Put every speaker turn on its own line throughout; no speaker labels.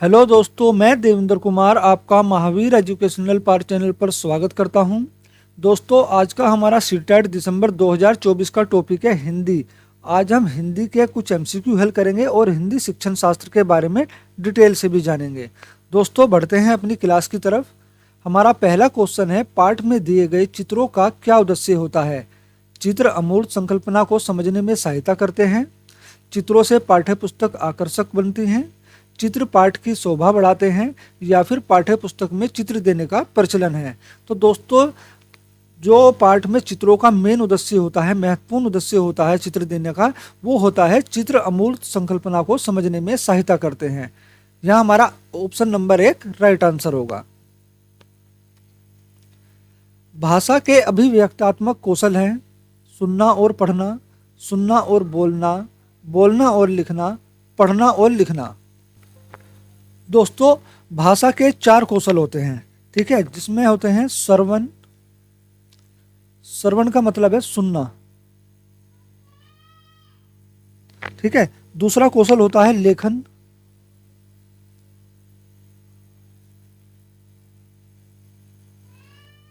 Hello दोस्तों, मैं देवेंद्र कुमार आपका महावीर एजुकेशनल पार्ट चैनल पर स्वागत करता हूं। दोस्तों, आज का हमारा सीटेट दिसंबर 2024 का टॉपिक है हिंदी। आज हम हिंदी के कुछ एमसीक्यू हल करेंगे और हिंदी शिक्षण शास्त्र के बारे में डिटेल से भी जानेंगे। दोस्तों, बढ़ते हैं अपनी क्लास की तरफ। हमारा पहला क्वेश्चन है, पाठ में दिए गए चित्रों का क्या उद्देश्य होता है? चित्र अमूर्त संकल्पना को समझने में सहायता करते हैं। चित्रों से पाठ्य पुस्तक आकर्षक बनती हैं। चित्र पाठ की शोभा बढ़ाते हैं, या फिर पाठ्य पुस्तक में चित्र देने का प्रचलन है। तो दोस्तों, जो पाठ में चित्रों का मेन उद्देश्य होता है, महत्वपूर्ण उद्देश्य होता है चित्र देने का, वो होता है चित्र अमूर्त संकल्पना को समझने में सहायता करते हैं। यहाँ हमारा ऑप्शन नंबर 1 राइट आंसर होगा। भाषा के अभिव्यक्तात्मक कौशल हैं सुनना और पढ़ना, सुनना और बोलना, बोलना और लिखना, पढ़ना और लिखना। दोस्तों, भाषा के 4 कौशल होते हैं, ठीक है, जिसमें होते हैं श्रवण। श्रवण का मतलब है सुनना, ठीक है। दूसरा कौशल होता है लेखन।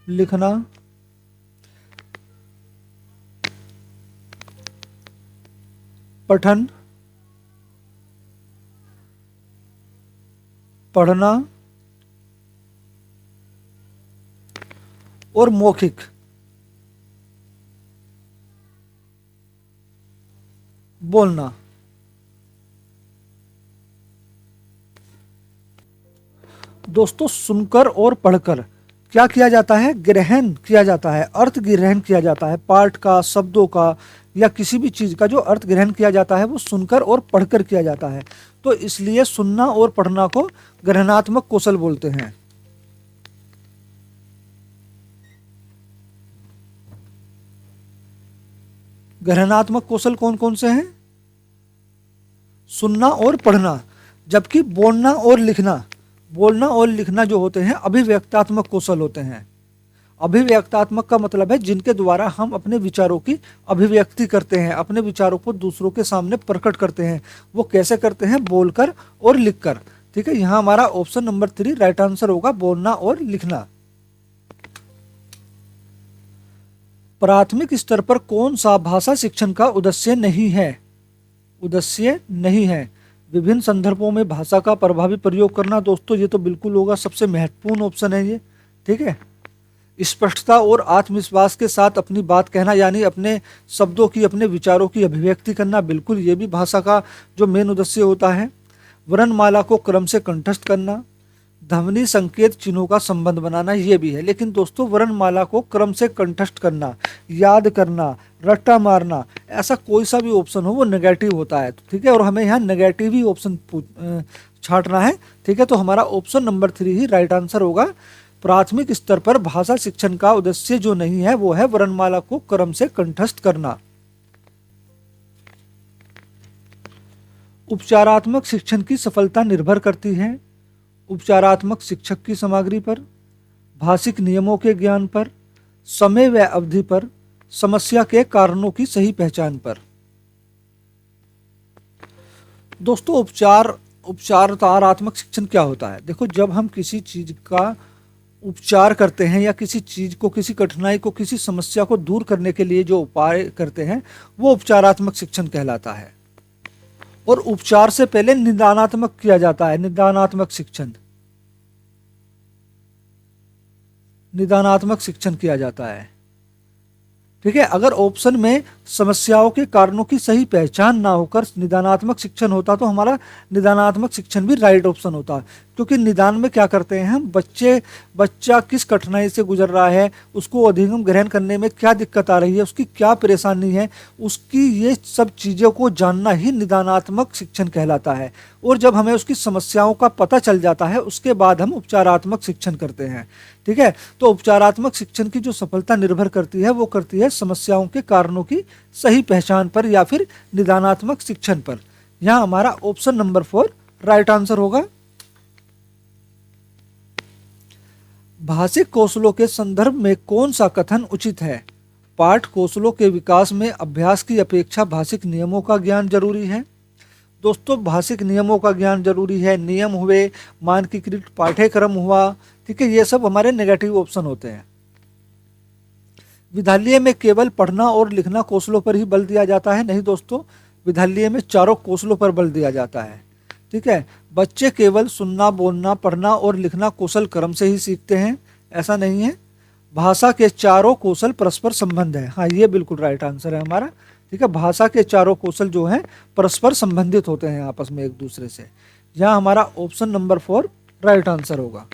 लिखना। पठन। पढ़ना। और मौखिक। बोलना। दोस्तों, सुनकर और पढ़कर क्या किया जाता है? ग्रहण किया जाता है, अर्थ ग्रहण किया जाता है। पाठ का, शब्दों का, या किसी भी चीज का जो अर्थ ग्रहण किया जाता है वो सुनकर और पढ़कर किया जाता है। तो इसलिए सुनना और पढ़ना को ग्रहणात्मक कौशल बोलते हैं। ग्रहणात्मक कौशल कौन कौन से हैं? सुनना और पढ़ना। जबकि बोलना और लिखना, बोलना और लिखना जो होते हैं अभिव्यक्तात्मक कौशल होते हैं। अभिव्यक्तात्मक का मतलब है जिनके द्वारा हम अपने विचारों की अभिव्यक्ति करते हैं, अपने विचारों को दूसरों के सामने प्रकट करते हैं। वो कैसे करते हैं? बोलकर और लिखकर, ठीक है। यहाँ हमारा ऑप्शन नंबर 3 राइट आंसर होगा, बोलना और लिखना। प्राथमिक स्तर पर कौन सा भाषा शिक्षण का उद्देश्य नहीं है? उद्देश्य नहीं है। विभिन्न संदर्भों में भाषा का प्रभावी प्रयोग करना। दोस्तों, ये तो बिल्कुल होगा, सबसे महत्वपूर्ण ऑप्शन है ये, ठीक है। स्पष्टता और आत्मविश्वास के साथ अपनी बात कहना, यानी अपने शब्दों की, अपने विचारों की अभिव्यक्ति करना, बिल्कुल ये भी भाषा का जो मेन उद्देश्य होता है। वर्णमाला को क्रम से कंठस्थ करना, ध्वनि संकेत चिन्हों का संबंध बनाना, ये भी है। लेकिन दोस्तों, वर्णमाला को क्रम से कंठस्थ करना, याद करना, रट्टा मारना, ऐसा कोई सा भी ऑप्शन हो वो नेगेटिव होता है, ठीक है। और हमें यहाँ नेगेटिव ही ऑप्शन छांटना है, ठीक है। तो हमारा ऑप्शन नंबर 3 ही राइट आंसर होगा। प्राथमिक स्तर पर भाषा शिक्षण का उद्देश्य जो नहीं है वो है वर्णमाला को क्रम से कंठस्थ करना। उपचारात्मक शिक्षण की सफलता निर्भर करती है उपचारात्मक शिक्षक की सामग्री पर, भाषिक नियमों के ज्ञान पर, समय व अवधि पर, समस्या के कारणों की सही पहचान पर। दोस्तों, उपचारात्मक शिक्षण क्या होता है? देखो, जब हम किसी चीज का उपचार करते हैं या किसी चीज को, किसी कठिनाई को, किसी समस्या को दूर करने के लिए जो उपाय करते हैं वो उपचारात्मक शिक्षण कहलाता है। और उपचार से पहले निदानात्मक किया जाता है, निदानात्मक शिक्षण। निदानात्मक शिक्षण किया जाता है, ठीक है। अगर ऑप्शन में समस्याओं के कारणों की सही पहचान ना होकर निदानात्मक शिक्षण होता तो हमारा निदानात्मक शिक्षण भी राइट ऑप्शन होता। क्योंकि निदान में क्या करते हैं हम, बच्चा किस कठिनाई से गुजर रहा है, उसको अधिगम ग्रहण करने में क्या दिक्कत आ रही है, उसकी क्या परेशानी है, उसकी ये सब चीज़ों को जानना ही निदानात्मक शिक्षण कहलाता है। और जब हमें उसकी समस्याओं का पता चल जाता है उसके बाद हम उपचारात्मक शिक्षण करते हैं, ठीक है। तो उपचारात्मक शिक्षण की जो सफलता निर्भर करती है वो करती है समस्याओं के कारणों की सही पहचान पर या फिर निदानात्मक शिक्षण पर। यहाँ हमारा ऑप्शन नंबर 4 राइट आंसर होगा। भाषिक कौशलों के संदर्भ में कौन सा कथन उचित है? पाठ कौशलों के विकास में अभ्यास की अपेक्षा भाषिक नियमों का ज्ञान जरूरी है। दोस्तों भाषिक नियमों का ज्ञान जरूरी है, नियम हुए, मानकीकृत पाठ्यक्रम हुआ, ठीक है, ये सब हमारे नेगेटिव ऑप्शन होते हैं। विद्यालय में केवल पढ़ना और लिखना कौशलों पर ही बल दिया जाता है, नहीं दोस्तों, विद्यालय में चारों कौशलों पर बल दिया जाता है, ठीक है। बच्चे केवल सुनना, बोलना, पढ़ना और लिखना कौशल क्रम से ही सीखते हैं, ऐसा नहीं है। भाषा के चारों कौशल परस्पर संबंध है, हाँ ये बिल्कुल राइट आंसर है हमारा, ठीक है। भाषा के चारों कौशल जो हैं परस्पर संबंधित होते हैं आपस में एक दूसरे से। यहाँ हमारा ऑप्शन नंबर 4 राइट आंसर होगा।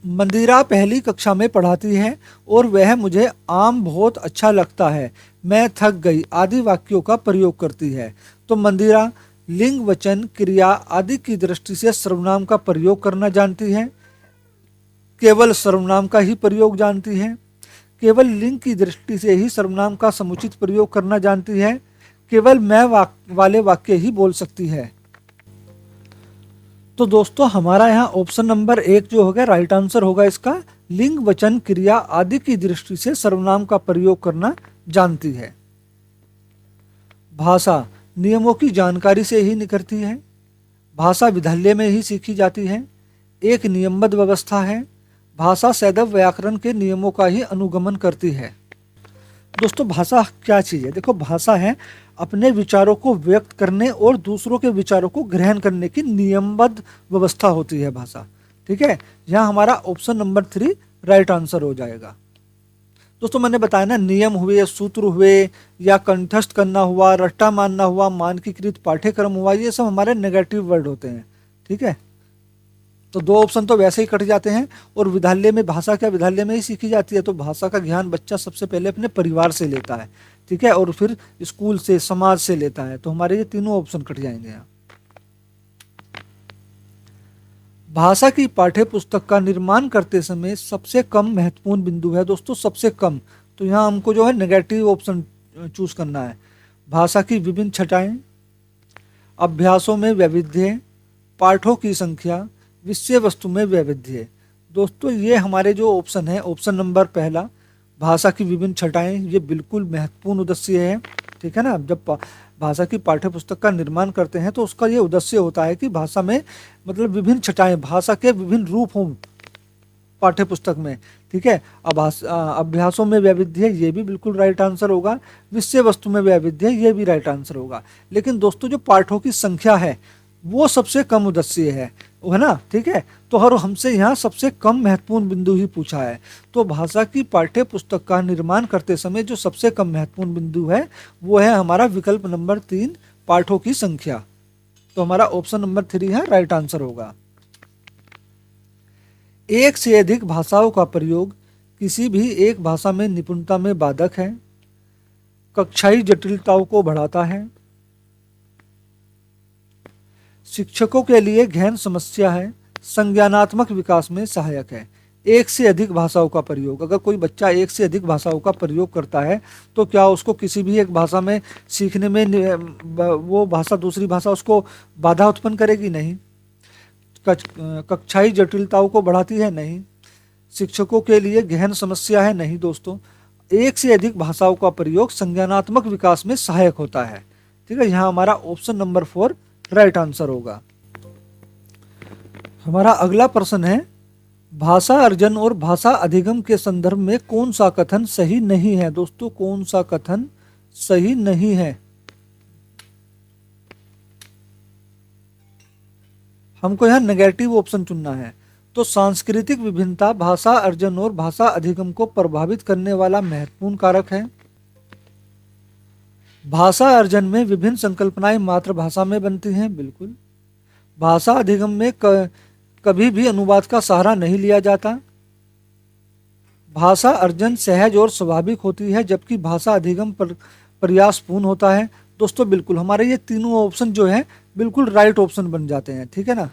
मंदिरा पहली कक्षा में पढ़ाती है और वह मुझे आम बहुत अच्छा लगता है, मैं थक गई आदि वाक्यों का प्रयोग करती है। तो मंदिरा लिंग, वचन, क्रिया आदि की दृष्टि से सर्वनाम का प्रयोग करना जानती है, केवल सर्वनाम का ही प्रयोग जानती है, केवल लिंग की दृष्टि से ही सर्वनाम का समुचित प्रयोग करना जानती है, केवल मैं वाले वाक्य ही बोल सकती है। तो दोस्तों हमारा यहाँ ऑप्शन नंबर 1 जो होगा राइट आंसर होगा इसका, लिंग, वचन, क्रिया आदि की दृष्टि से सर्वनाम का प्रयोग करना जानती है। भाषा नियमों की जानकारी से ही निकलती है, भाषा विद्यालय में ही सीखी जाती है, एक नियमबद्ध व्यवस्था है, भाषा सदैव व्याकरण के नियमों का ही अनुगमन करती है। दोस्तों भाषा क्या चीज़ है, देखो भाषा है अपने विचारों को व्यक्त करने और दूसरों के विचारों को ग्रहण करने की नियमबद्ध व्यवस्था होती है भाषा, ठीक है। यहाँ हमारा ऑप्शन नंबर 3 राइट आंसर हो जाएगा। दोस्तों मैंने बताया ना, नियम हुए, सूत्र हुए, या कंठस्थ करना हुआ, रट्टा मारना हुआ, मानकीकृत पाठ्यक्रम हुआ, ये सब हमारे नेगेटिव वर्ड होते हैं, ठीक है। तो 2 ऑप्शन तो वैसे ही कट जाते हैं। और विद्यालय में भाषा क्या विद्यालय में ही सीखी जाती है, तो भाषा का ज्ञान बच्चा सबसे पहले अपने परिवार से लेता है, ठीक है, और फिर स्कूल से, समाज से लेता है। तो हमारे ये तीनों ऑप्शन कट जाएंगे यहाँ। भाषा की पाठ्य पुस्तक का निर्माण करते समय सबसे कम महत्वपूर्ण बिंदु है, दोस्तों सबसे कम, तो यहाँ हमको जो है नेगेटिव ऑप्शन चूज करना है। भाषा की विभिन्न छटाएं, अभ्यासों में वैविध्य, पाठों की संख्या, विषय वस्तु में वैविध्य। दोस्तों ये हमारे जो ऑप्शन है, ऑप्शन नंबर पहला भाषा की विभिन्न छटाएं, ये बिल्कुल महत्वपूर्ण उद्देश्य है, ठीक है ना। जब भाषा की पाठ्य पुस्तक का निर्माण करते हैं तो उसका ये उद्देश्य होता है कि भाषा में मतलब विभिन्न छटाएं, भाषा के विभिन्न रूप हों पाठ्य पुस्तक में, ठीक है। अभ्यासों में वैविध्य, ये भी बिल्कुल राइट आंसर होगा। विषय वस्तु में वैविध्य, ये भी राइट आंसर होगा। लेकिन दोस्तों जो पाठों की संख्या है वो सबसे कम उद्देश्य है, वो है ना, ठीक है। तो हर हमसे यहाँ सबसे कम महत्वपूर्ण बिंदु ही पूछा है। तो भाषा की पाठ्य पुस्तक का निर्माण करते समय जो सबसे कम महत्वपूर्ण बिंदु है वो है हमारा विकल्प नंबर 3 पाठों की संख्या। तो हमारा ऑप्शन नंबर 3 है राइट आंसर होगा। एक से अधिक भाषाओं का प्रयोग किसी भी एक भाषा में निपुणता में बाधक है, कक्षाई जटिलताओं को बढ़ाता है, शिक्षकों के लिए गहन समस्या है, संज्ञानात्मक विकास में सहायक है। एक से अधिक भाषाओं का प्रयोग, अगर कोई बच्चा एक से अधिक भाषाओं का प्रयोग करता है तो क्या उसको किसी भी एक भाषा में सीखने में वो भाषा दूसरी भाषा उसको बाधा उत्पन्न करेगी? नहीं। कक्षाई जटिलताओं को बढ़ाती है? नहीं। शिक्षकों के लिए गहन समस्या है? नहीं दोस्तों। एक से अधिक भाषाओं का प्रयोग संज्ञानात्मक विकास में सहायक होता है, ठीक है। यहाँ हमारा ऑप्शन नंबर 4 राइट आंसर होगा। हमारा अगला प्रश्न है, भाषा अर्जन और भाषा अधिगम के संदर्भ में कौन सा कथन सही नहीं है? दोस्तों कौन सा कथन सही नहीं है? हमको यहाँ नेगेटिव ऑप्शन चुनना है। तो सांस्कृतिक विभिन्नता भाषा अर्जन और भाषा अधिगम को प्रभावित करने वाला महत्वपूर्ण कारक है। भाषा अर्जन में विभिन्न संकल्पनाएं मातृभाषा में बनती हैं, बिल्कुल। भाषा अधिगम में कभी भी अनुवाद का सहारा नहीं लिया जाता। भाषा अर्जन सहज और स्वाभाविक होती है जबकि भाषा अधिगम प्रयासपूर्ण होता है। दोस्तों बिल्कुल हमारे ये तीनों ऑप्शन जो है बिल्कुल राइट ऑप्शन बन जाते हैं, ठीक है ना,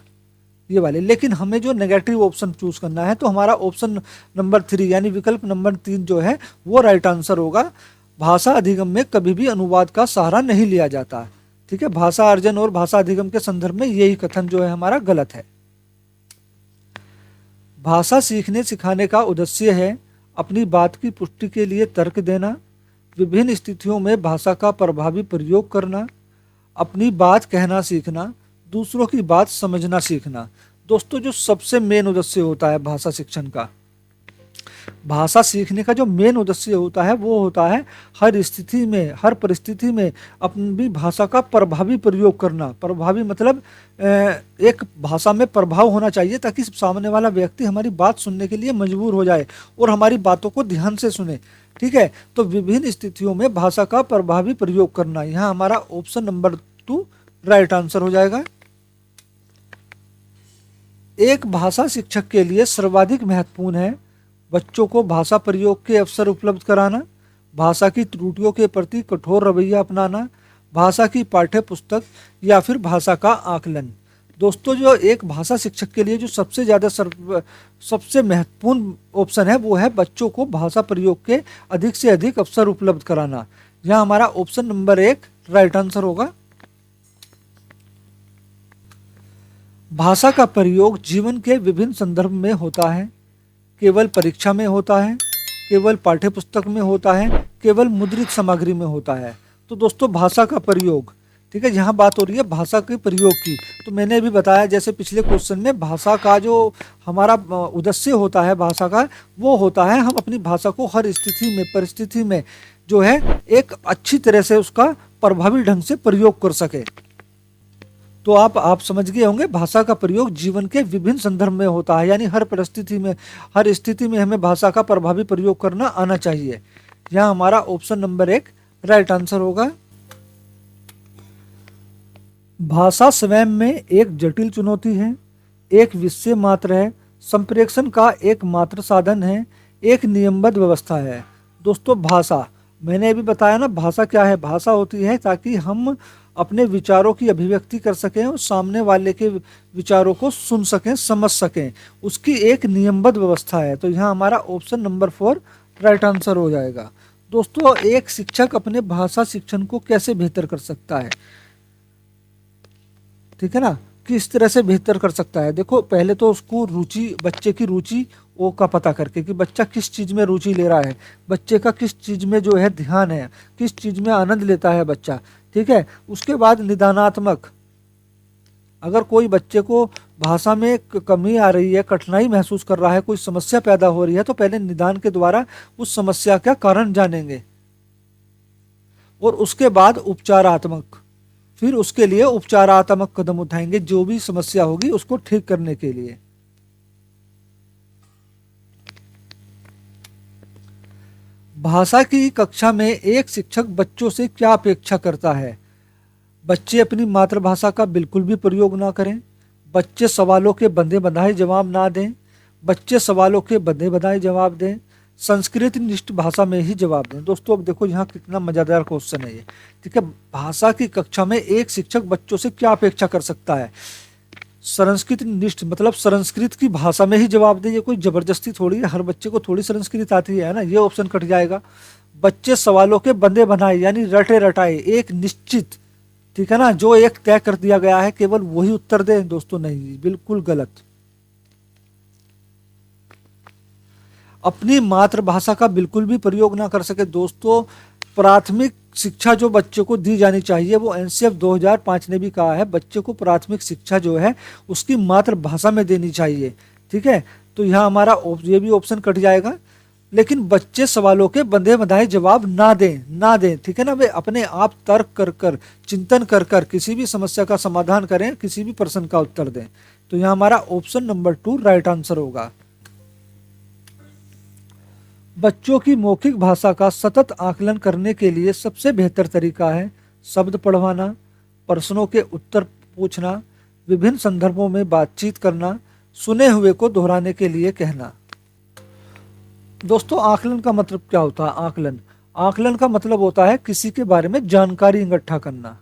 ये वाले। लेकिन हमें जो नेगेटिव ऑप्शन चूज करना है तो हमारा ऑप्शन नंबर 3 यानी विकल्प नंबर 3 जो है वो राइट आंसर होगा। भाषा अधिगम में कभी भी अनुवाद का सहारा नहीं लिया जाता, ठीक है। भाषा अर्जन और भाषा अधिगम के संदर्भ में यही कथन जो है हमारा गलत है। भाषा सीखने सिखाने का उद्देश्य है अपनी बात की पुष्टि के लिए तर्क देना, विभिन्न स्थितियों में भाषा का प्रभावी प्रयोग करना, अपनी बात कहना सीखना, दूसरों की बात समझना सीखना। दोस्तों, जो सबसे मेन उद्देश्य होता है भाषा शिक्षण का, भाषा सीखने का जो मेन उद्देश्य होता है वो होता है हर स्थिति में, हर परिस्थिति में अपनी भाषा का प्रभावी प्रयोग करना। प्रभावी मतलब एक भाषा में प्रभाव होना चाहिए ताकि सामने वाला व्यक्ति हमारी बात सुनने के लिए मजबूर हो जाए और हमारी बातों को ध्यान से सुने। ठीक है, तो विभिन्न स्थितियों में भाषा का प्रभावी प्रयोग करना, यहाँ हमारा ऑप्शन नंबर 2 राइट आंसर हो जाएगा। एक भाषा शिक्षक के लिए सर्वाधिक महत्वपूर्ण है बच्चों को भाषा प्रयोग के अवसर उपलब्ध कराना, भाषा की त्रुटियों के प्रति कठोर रवैया अपनाना, भाषा की पाठ्य पुस्तक या फिर भाषा का आकलन। दोस्तों, जो एक भाषा शिक्षक के लिए जो सबसे महत्वपूर्ण ऑप्शन है वो है बच्चों को भाषा प्रयोग के अधिक से अधिक अवसर उपलब्ध कराना। यहाँ हमारा ऑप्शन नंबर 1 राइट आंसर होगा। भाषा का प्रयोग जीवन के विभिन्न संदर्भ में होता है, केवल परीक्षा में होता है, केवल पाठ्य पुस्तक में होता है, केवल मुद्रित सामग्री में होता है। तो दोस्तों, भाषा का प्रयोग, ठीक है, यहाँ बात हो रही है भाषा के प्रयोग की। तो मैंने अभी बताया जैसे पिछले क्वेश्चन में भाषा का जो हमारा उद्देश्य होता है भाषा का, वो होता है हम अपनी भाषा को हर स्थिति में, परिस्थिति में जो है एक अच्छी तरह से उसका प्रभावी ढंग से प्रयोग कर सके। तो आप समझ गए होंगे भाषा का प्रयोग जीवन के विभिन्न संदर्भ में होता है, यानी हर परिस्थिति में, हर स्थिति में हमें भाषा का प्रभावी प्रयोग करना आना चाहिए। यहाँ हमारा ऑप्शन नंबर 1 राइट आंसर होगा। भाषा स्वयं में एक जटिल चुनौती है, एक विषय मात्र है, संप्रेषण का एक मात्र साधन है, एक नियमबद्ध व्यवस्था है। दोस्तों, भाषा मैंने अभी बताया ना, भाषा क्या है? भाषा होती है ताकि हम अपने विचारों की अभिव्यक्ति कर सकें और सामने वाले के विचारों को सुन सकें, समझ सकें, उसकी एक नियमबद्ध व्यवस्था है। तो यहाँ हमारा ऑप्शन नंबर 4 राइट आंसर हो जाएगा। दोस्तों, एक शिक्षक अपने भाषा शिक्षण को कैसे बेहतर कर सकता है? ठीक है ना, किस तरह से बेहतर कर सकता है? देखो, पहले तो उसको रुचि, बच्चे की रुचि वो का पता करके कि बच्चा किस चीज़ में रुचि ले रहा है, बच्चे का किस चीज़ में जो है ध्यान है, किस चीज़ में आनंद लेता है बच्चा। ठीक है, उसके बाद निदानात्मक, अगर कोई बच्चे को भाषा में कमी आ रही है, कठिनाई महसूस कर रहा है, कोई समस्या पैदा हो रही है, तो पहले निदान के द्वारा उस समस्या का कारण जानेंगे और उसके बाद उपचारात्मक, फिर उसके लिए उपचारात्मक कदम उठाएंगे जो भी समस्या होगी उसको ठीक करने के लिए। भाषा की कक्षा में एक शिक्षक बच्चों से क्या अपेक्षा करता है? बच्चे अपनी मातृभाषा का बिल्कुल भी प्रयोग ना करें, बच्चे सवालों के बंधे बंधाए जवाब ना दें, बच्चे सवालों के बंधे बंधाए जवाब दें, संस्कृत निष्ठ भाषा में ही जवाब दें। दोस्तों, अब देखो यहाँ कितना मज़ेदार क्वेश्चन है ये। ठीक है, भाषा की कक्षा में एक शिक्षक बच्चों से क्या अपेक्षा कर सकता है? संस्कृत निष्ठ मतलब संस्कृत की भाषा में ही जवाब दे। ये कोई जबरदस्ती थोड़ी है, हर बच्चे को थोड़ी संस्कृत आती है ना, ये ऑप्शन कट जाएगा। बच्चे सवालों के बंधे बनाए यानी रटे रटाए, एक निश्चित, ठीक है ना, जो एक तय कर दिया गया है केवल वही उत्तर दें। दोस्तों, नहीं, बिल्कुल गलत। अपनी मातृभाषा का बिल्कुल भी प्रयोग ना कर सके। दोस्तों, प्राथमिक शिक्षा जो बच्चे को दी जानी चाहिए वो एनसीएफ 2005 ने भी कहा है, बच्चे को प्राथमिक शिक्षा जो है उसकी मातृभाषा में देनी चाहिए। ठीक है, तो यहाँ हमारा ये भी ऑप्शन कट जाएगा। लेकिन बच्चे सवालों के बंधे बंधाए जवाब ना दें। ठीक है ना, वे अपने आप तर्क कर कर, चिंतन कर कर किसी भी समस्या का समाधान करें, किसी भी प्रश्न का उत्तर दें। तो यहाँ हमारा ऑप्शन नंबर 2 राइट आंसर होगा। बच्चों की मौखिक भाषा का सतत आकलन करने के लिए सबसे बेहतर तरीका है शब्द पढ़वाना, प्रश्नों के उत्तर पूछना, विभिन्न संदर्भों में बातचीत करना, सुने हुए को दोहराने के लिए कहना। दोस्तों, आकलन का मतलब क्या होता है? आकलन का मतलब होता है किसी के बारे में जानकारी इकट्ठा करना।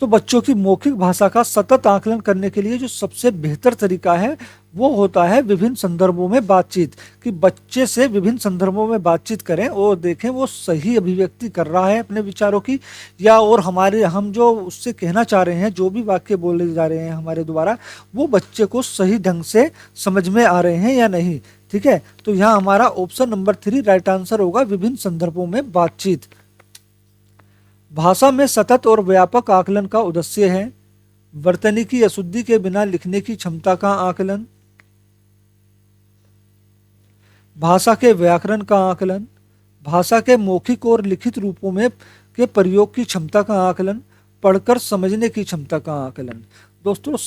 तो बच्चों की मौखिक भाषा का सतत आकलन करने के लिए जो सबसे बेहतर तरीका है वो होता है विभिन्न संदर्भों में बातचीत। कि बच्चे से विभिन्न संदर्भों में बातचीत करें और देखें वो सही अभिव्यक्ति कर रहा है अपने विचारों की, या और हम जो उससे कहना चाह रहे हैं, जो भी वाक्य बोले जा रहे हैं हमारे द्वारा, वो बच्चे को सही ढंग से समझ में आ रहे हैं या नहीं। ठीक है, तो यहाँ हमारा ऑप्शन नंबर 3 राइट आंसर होगा, विभिन्न संदर्भों में बातचीत। भाषा में सतत और व्यापक आकलन का उद्देश्य है वर्तनी अशुद्धि के बिना लिखने की क्षमता का आकलन, भाषा के व्याकरण का आकलन, भाषा के मौखिक और लिखित रूपों में के प्रयोग की क्षमता का आकलन, पढ़कर समझने की क्षमता का आकलन। दोस्तों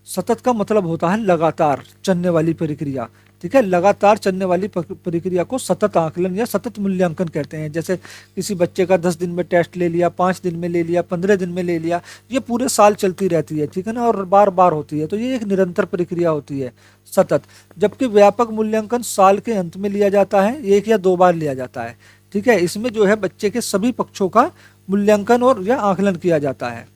सतत का मतलब होता है लगातार चलने वाली प्रक्रिया। ठीक है, लगातार चलने वाली प्रक्रिया को सतत आकलन या सतत मूल्यांकन कहते हैं। जैसे किसी बच्चे का 10 दिन में टेस्ट ले लिया, 5 दिन में ले लिया, 15 दिन में ले लिया, ये पूरे साल चलती रहती है। ठीक है ना, और बार बार होती है, तो ये एक निरंतर प्रक्रिया होती है सतत। जबकि व्यापक मूल्यांकन साल के अंत में लिया जाता है, 1 या 2 बार लिया जाता है। ठीक है, इसमें जो है बच्चे के सभी पक्षों का मूल्यांकन और या आकलन किया जाता है।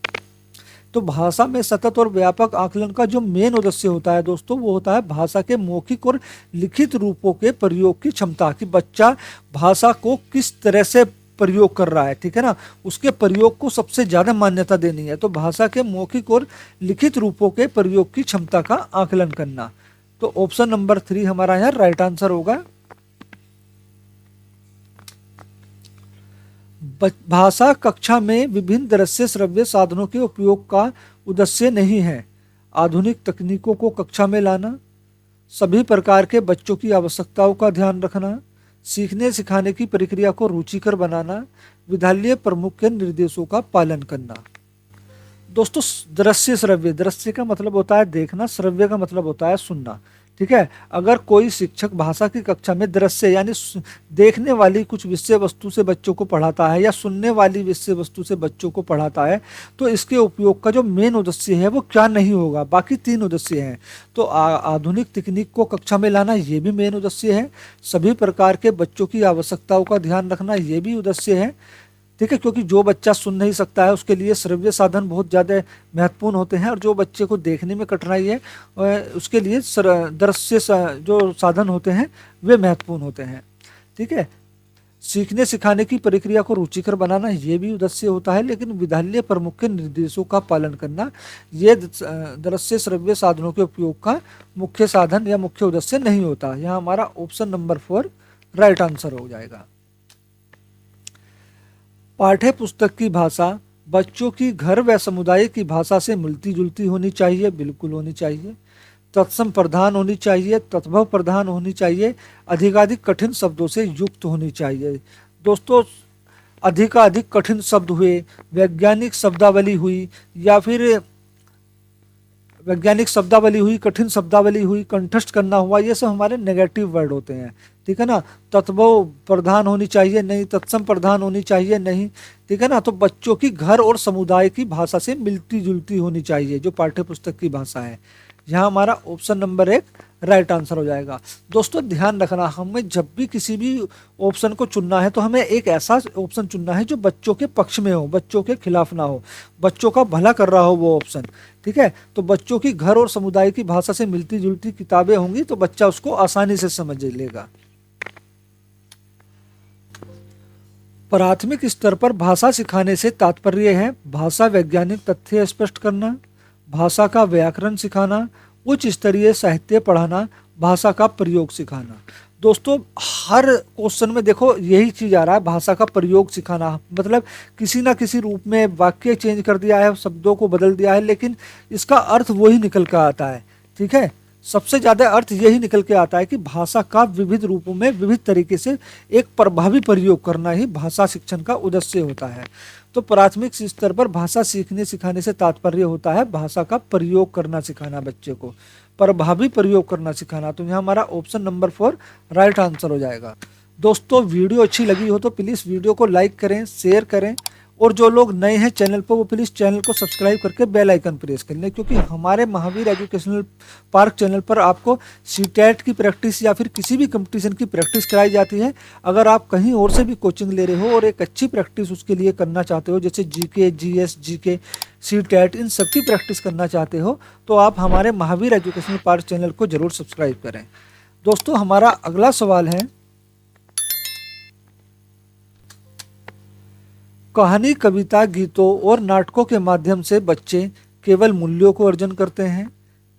तो भाषा में सतत और व्यापक आकलन का जो मेन उद्देश्य होता है दोस्तों, वो होता है भाषा के मौखिक और लिखित रूपों के प्रयोग की क्षमता। कि बच्चा भाषा को किस तरह से प्रयोग कर रहा है, ठीक है ना, उसके प्रयोग को सबसे ज्यादा मान्यता देनी है। तो भाषा के मौखिक और लिखित रूपों के प्रयोग की क्षमता का आकलन करना। तो ऑप्शन नंबर 3 हमारा यहाँ राइट आंसर होगा। भाषा कक्षा में विभिन्न दृश्य श्रव्य साधनों के उपयोग का उद्देश्य नहीं है आधुनिक तकनीकों को कक्षा में लाना, सभी प्रकार के बच्चों की आवश्यकताओं का ध्यान रखना, सीखने सिखाने की प्रक्रिया को रुचिकर बनाना, विद्यालय प्रमुख के निर्देशों का पालन करना। दोस्तों दृश्य श्रव्य, दृश्य का मतलब होता है देखना, श्रव्य का मतलब होता है सुनना। ठीक है, अगर कोई शिक्षक भाषा की कक्षा में दृश्य यानी देखने वाली कुछ विषय वस्तु से बच्चों को पढ़ाता है या सुनने वाली विषय वस्तु से बच्चों को पढ़ाता है, तो इसके उपयोग का जो मेन उद्देश्य है वो क्या नहीं होगा, बाकी 3 उद्देश्य हैं। तो आधुनिक तकनीक को कक्षा में लाना ये भी मेन उद्देश्य है, सभी प्रकार के बच्चों की आवश्यकताओं का ध्यान रखना ये भी उद्देश्य है। ठीक है, क्योंकि जो बच्चा सुन नहीं सकता है उसके लिए श्रव्य साधन बहुत ज़्यादा महत्वपूर्ण होते हैं, और जो बच्चे को देखने में कठिनाई है उसके लिए दृश्य जो साधन होते हैं वे महत्वपूर्ण होते हैं। ठीक है, सीखने सिखाने की प्रक्रिया को रुचिकर बनाना ये भी उद्देश्य होता है, लेकिन विद्यालय प्रमुख के निर्देशों का पालन करना ये दृश्य श्रव्य साधनों के उपयोग का मुख्य साधन या मुख्य उद्देश्य नहीं होता। यहाँ हमारा ऑप्शन नंबर 4 राइट आंसर हो जाएगा। पाठ्य पुस्तक की भाषा बच्चों की घर व समुदाय की भाषा से मिलती जुलती होनी चाहिए, बिल्कुल होनी चाहिए। तत्सम प्रधान होनी चाहिए, तद्भव प्रधान होनी चाहिए, अधिकाधिक कठिन शब्दों से युक्त होनी चाहिए। दोस्तों अधिकाधिक कठिन शब्द हुए, वैज्ञानिक शब्दावली हुई, या फिर वैज्ञानिक शब्दावली हुई, कठिन शब्दावली हुई, कंठस्थ करना हुआ, ये सब हमारे नेगेटिव वर्ड होते हैं। ठीक है ना, तत्भव प्रधान होनी चाहिए नहीं, तत्सम प्रधान होनी चाहिए नहीं। ठीक है ना, तो बच्चों की घर और समुदाय की भाषा से मिलती जुलती होनी चाहिए जो पाठ्य पुस्तक की भाषा है। यहाँ हमारा ऑप्शन नंबर 1 राइट आंसर हो जाएगा। दोस्तों ध्यान रखना, हमें जब भी किसी भी ऑप्शन को चुनना है तो हमें एक ऐसा ऑप्शन चुनना है जो बच्चों के पक्ष में हो, बच्चों के खिलाफ ना हो, बच्चों का भला कर रहा हो वो ऑप्शन। ठीक है, तो बच्चों की घर और समुदाय की भाषा से मिलती जुलती किताबें होंगी तो बच्चा उसको आसानी से समझ लेगा। प्राथमिक स्तर पर भाषा सिखाने से तात्पर्य है भाषा वैज्ञानिक तथ्य स्पष्ट करना, भाषा का व्याकरण सिखाना, उच्च स्तरीय साहित्य पढ़ाना, भाषा का प्रयोग सिखाना। दोस्तों हर क्वेश्चन में देखो यही चीज आ रहा है, भाषा का प्रयोग सिखाना, मतलब किसी ना किसी रूप में वाक्य चेंज कर दिया है, शब्दों को बदल दिया है, लेकिन इसका अर्थ वही निकल कर आता है। ठीक है, सबसे ज्यादा अर्थ यही निकल के आता है कि भाषा का विविध रूपों में विविध तरीके से एक प्रभावी प्रयोग करना ही भाषा शिक्षण का उद्देश्य होता है। तो प्राथमिक स्तर पर भाषा सीखने सिखाने से तात्पर्य होता है भाषा का प्रयोग करना सिखाना, बच्चे को प्रभावी प्रयोग करना सिखाना। तो यहाँ हमारा ऑप्शन नंबर 4 राइट आंसर हो जाएगा। दोस्तों वीडियो अच्छी लगी हो तो प्लीज़ वीडियो को लाइक करें, शेयर करें और जो लोग नए हैं चैनल पर वो प्लीज़ चैनल को सब्सक्राइब करके बेल आइकन प्रेस कर लें, क्योंकि हमारे महावीर एजुकेशनल पार्क चैनल पर आपको सीटेट की प्रैक्टिस या फिर किसी भी कंपटीशन की प्रैक्टिस कराई जाती है। अगर आप कहीं और से भी कोचिंग ले रहे हो और एक अच्छी प्रैक्टिस उसके लिए करना चाहते हो, जैसे जीके, जीएस, जीके, सीटेट, इन सब की प्रैक्टिस करना चाहते हो, तो आप हमारे महावीर एजुकेशनल पार्क चैनल को जरूर सब्सक्राइब करें। दोस्तों, हमारा अगला सवाल है, कहानी, कविता, गीतों और नाटकों के माध्यम से बच्चे केवल मूल्यों को अर्जन करते हैं,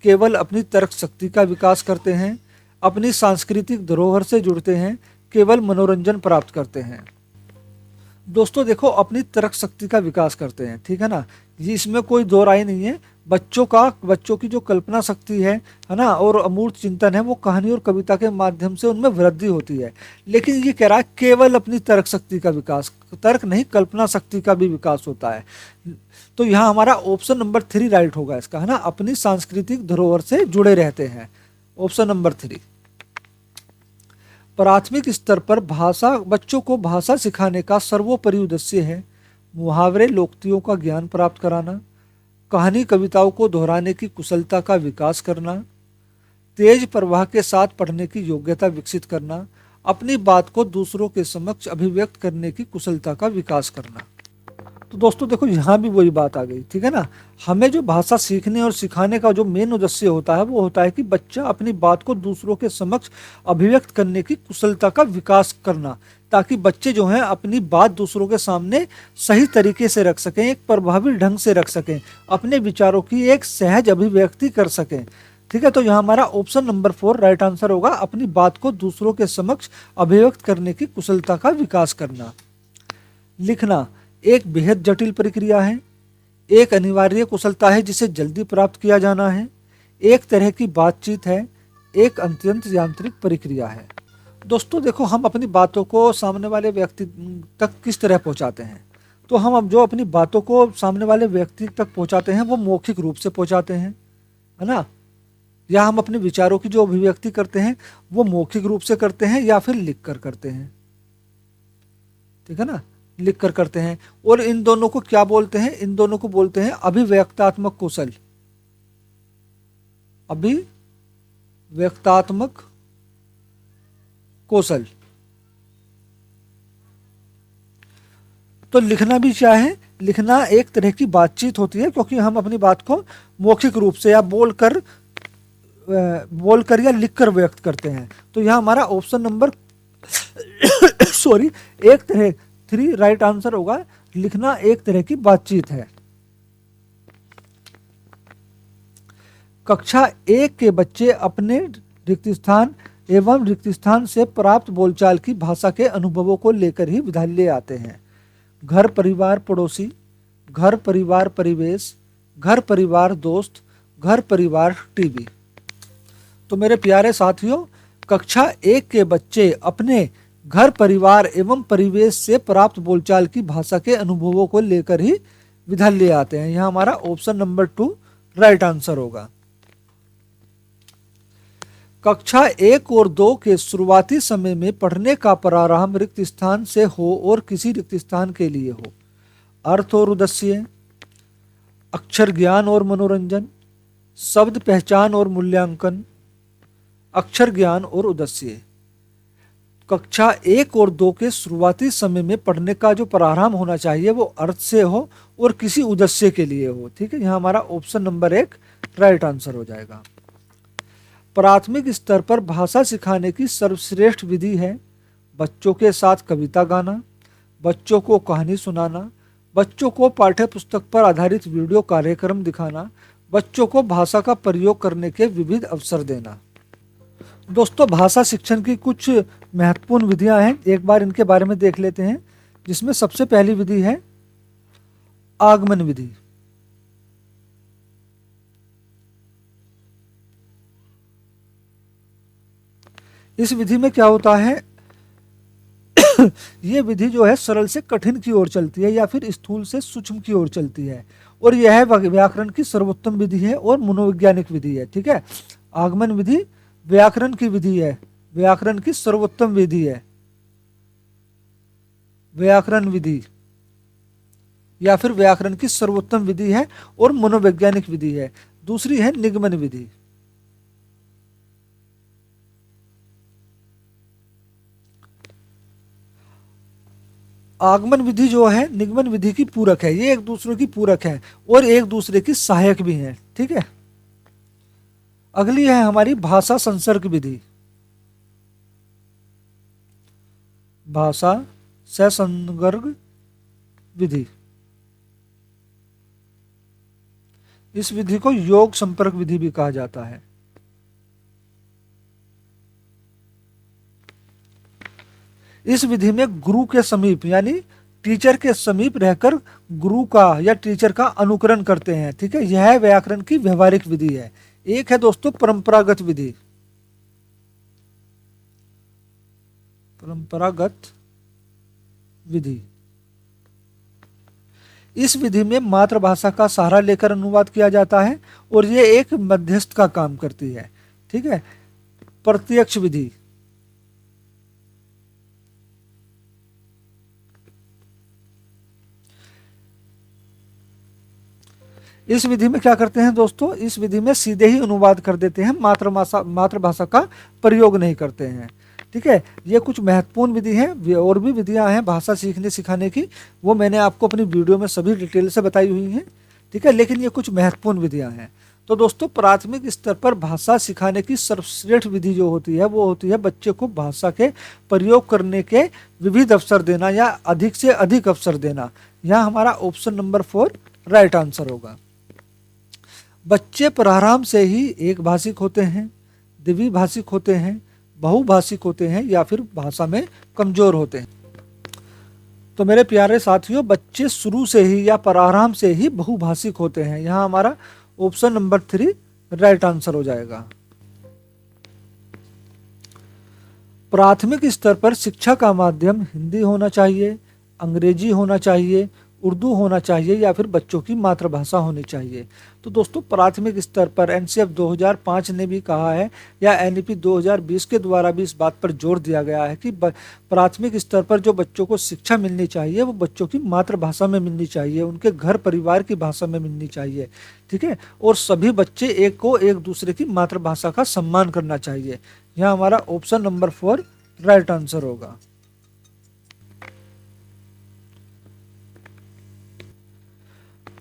केवल अपनी तर्क शक्ति का विकास करते हैं, अपनी सांस्कृतिक धरोहर से जुड़ते हैं, केवल मनोरंजन प्राप्त करते हैं। दोस्तों देखो, अपनी तर्क शक्ति का विकास करते हैं, ठीक है ना, ये इसमें कोई दो राय नहीं है। बच्चों की जो कल्पना शक्ति है ना, और अमूर्त चिंतन है, वो कहानी और कविता के माध्यम से उनमें वृद्धि होती है। लेकिन ये कह रहा है केवल अपनी तर्क शक्ति का विकास, तर्क नहीं कल्पना शक्ति का भी विकास होता है। तो यहाँ हमारा ऑप्शन नंबर 3 राइट होगा इसका, है ना, अपनी सांस्कृतिक धरोहर से जुड़े रहते हैं, ऑप्शन नंबर 3। प्राथमिक स्तर पर बच्चों को भाषा सिखाने का सर्वोपरि उद्देश्य है मुहावरे, लोकोक्तियों का ज्ञान प्राप्त कराना, कहानी कविताओं को दोहराने की कुशलता का विकास करना, तेज प्रवाह के साथ पढ़ने की योग्यता विकसित करना, अपनी बात को दूसरों के समक्ष अभिव्यक्त करने की कुशलता का विकास करना। तो दोस्तों देखो, यहाँ भी वही बात आ गई, ठीक है ना। हमें जो भाषा सीखने और सिखाने का जो मेन उद्देश्य होता है वो होता है कि बच्चा अपनी बात को दूसरों के समक्ष अभिव्यक्त करने की कुशलता का विकास करना, ताकि बच्चे जो हैं अपनी बात दूसरों के सामने सही तरीके से रख सकें, एक प्रभावी ढंग से रख सकें, अपने विचारों की एक सहज अभिव्यक्ति कर सकें, ठीक है। तो यहाँ हमारा ऑप्शन नंबर 4 राइट आंसर होगा, अपनी बात को दूसरों के समक्ष अभिव्यक्त करने की कुशलता का विकास करना। लिखना एक बेहद जटिल प्रक्रिया है, एक अनिवार्य कुशलता है जिसे जल्दी प्राप्त किया जाना है, एक तरह की बातचीत है, एक अत्यंत यांत्रिक प्रक्रिया है। दोस्तों देखो, हम अपनी बातों को सामने वाले व्यक्ति तक किस तरह पहुंचाते हैं। तो हम अब जो अपनी बातों को सामने वाले व्यक्ति तक पहुंचाते हैं वो मौखिक रूप से पहुंचाते हैं, है ना, या हम अपने विचारों की जो अभिव्यक्ति करते हैं वो मौखिक रूप से करते हैं या फिर लिख कर करते हैं, ठीक है ना, लिख कर करते हैं। और इन दोनों को क्या बोलते हैं, इन दोनों को बोलते हैं अभिव्यक्तात्मक कौशल, अभिव्यक्तात्मक कौशल। तो लिखना भी क्या है, लिखना एक तरह की बातचीत होती है, क्योंकि हम अपनी बात को मौखिक रूप से या बोलकर या लिखकर व्यक्त करते हैं। तो यह हमारा ऑप्शन नंबर सॉरी एक तरह 3 राइट आंसर होगा, लिखना एक तरह की बातचीत है। कक्षा 1 के बच्चे अपने रिक्त स्थान एवं रिक्त स्थान से प्राप्त बोलचाल की भाषा के अनुभवों को लेकर ही विद्यालय आते हैं। घर परिवार पड़ोसी, घर परिवार परिवेश, घर परिवार दोस्त, घर परिवार टीवी। तो मेरे प्यारे साथियों, कक्षा 1 के बच्चे अपने घर परिवार एवं परिवेश से प्राप्त बोलचाल की भाषा के अनुभवों को लेकर ही विद्यालय आते हैं। यहाँ हमारा ऑप्शन नंबर 2 राइट आंसर होगा। कक्षा 1 और 2 के शुरुआती समय में पढ़ने का प्रारंभ रिक्त स्थान से हो और किसी रिक्त स्थान के लिए हो। अर्थ और उद्देश्य, अक्षर ज्ञान और मनोरंजन, शब्द पहचान और मूल्यांकन, अक्षर ज्ञान और उद्देश्य। कक्षा 1 और 2 के शुरुआती समय में पढ़ने का जो प्रारंभ होना चाहिए वो अर्थ से हो और किसी उद्देश्य के लिए हो, ठीक है। यहाँ हमारा ऑप्शन नंबर 1 राइट आंसर हो जाएगा। प्राथमिक स्तर पर भाषा सिखाने की सर्वश्रेष्ठ विधि है बच्चों के साथ कविता गाना, बच्चों को कहानी सुनाना, बच्चों को पाठ्य पुस्तक पर आधारित वीडियो कार्यक्रम दिखाना, बच्चों को भाषा का प्रयोग करने के विविध अवसर देना। दोस्तों, भाषा शिक्षण की कुछ महत्वपूर्ण विधियां हैं, एक बार इनके बारे में देख लेते हैं। जिसमें सबसे पहली विधि है आगमन विधि। इस विधि में क्या होता है ये विधि जो है सरल से कठिन की ओर चलती है या फिर स्थूल से सूक्ष्म की ओर चलती है, और यह व्याकरण की सर्वोत्तम विधि है और मनोवैज्ञानिक विधि है, ठीक है। आगमन विधि व्याकरण की विधि है, व्याकरण की सर्वोत्तम विधि है, व्याकरण विधि। या फिर व्याकरण की सर्वोत्तम विधि है और मनोवैज्ञानिक विधि है। दूसरी है निगमन विधि। आगमन विधि जो है निगमन विधि की पूरक है, ये एक दूसरे की पूरक है और एक दूसरे की सहायक भी है। ठीक है, अगली है हमारी भाषा संसर्ग विधि। भाषा संसर्ग विधि, इस विधि को योग संपर्क विधि भी कहा जाता है। इस विधि में गुरु के समीप यानी टीचर के समीप रहकर गुरु का या टीचर का अनुकरण करते हैं। ठीक है, यह व्याकरण की व्यवहारिक विधि है। एक है दोस्तों परंपरागत विधि। परंपरागत विधि, इस विधि में मातृभाषा का सहारा लेकर अनुवाद किया जाता है और यह एक मध्यस्थ का काम करती है। ठीक है, प्रत्यक्ष विधि, इस विधि में क्या करते हैं दोस्तों, इस विधि में सीधे ही अनुवाद कर देते हैं, मातृभाषा का प्रयोग नहीं करते हैं। ठीक है, ये कुछ महत्वपूर्ण विधि हैं। और भी विधियां हैं भाषा सीखने सिखाने की, वो मैंने आपको अपनी वीडियो में सभी डिटेल से बताई हुई हैं। ठीक है, लेकिन ये कुछ महत्वपूर्ण विधियां हैं। तो दोस्तों प्राथमिक स्तर पर भाषा सिखाने की सर्वश्रेष्ठ विधि जो होती है वो होती है बच्चे को भाषा के प्रयोग करने के विविध अवसर देना या अधिक से अधिक अवसर देना। यहाँ हमारा ऑप्शन नंबर 4 राइट आंसर होगा। बच्चे प्रारंभ से ही एक भाषिक होते हैं, द्विभाषिक होते हैं, बहुभाषिक होते हैं या फिर भाषा में कमजोर होते हैं। तो मेरे प्यारे साथियों, बच्चे शुरू से ही या प्रारंभ से ही बहुभाषिक होते हैं। यहाँ हमारा ऑप्शन नंबर 3 राइट आंसर हो जाएगा। प्राथमिक स्तर पर शिक्षा का माध्यम हिंदी होना चाहिए, अंग्रेजी होना चाहिए, उर्दू होना चाहिए या फिर बच्चों की मातृभाषा होनी चाहिए। तो दोस्तों प्राथमिक स्तर पर एनसीएफ 2005 ने भी कहा है या एनईपी 2020 के द्वारा भी इस बात पर जोर दिया गया है कि प्राथमिक स्तर पर जो बच्चों को शिक्षा मिलनी चाहिए वो बच्चों की मातृभाषा में मिलनी चाहिए, उनके घर परिवार की भाषा में मिलनी चाहिए। ठीक है, और सभी बच्चे एक दूसरे की मातृभाषा का सम्मान करना चाहिए। यहाँ हमारा ऑप्शन नंबर 4 राइट आंसर होगा।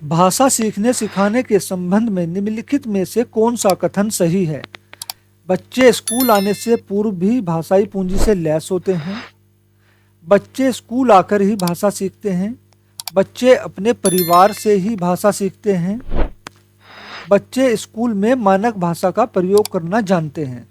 भाषा सीखने सिखाने के संबंध में निम्नलिखित में से कौन सा कथन सही है? बच्चे स्कूल आने से पूर्व भी भाषाई पूंजी से लैस होते हैं, बच्चे स्कूल आकर ही भाषा सीखते हैं, बच्चे अपने परिवार से ही भाषा सीखते हैं, बच्चे स्कूल में मानक भाषा का प्रयोग करना जानते हैं।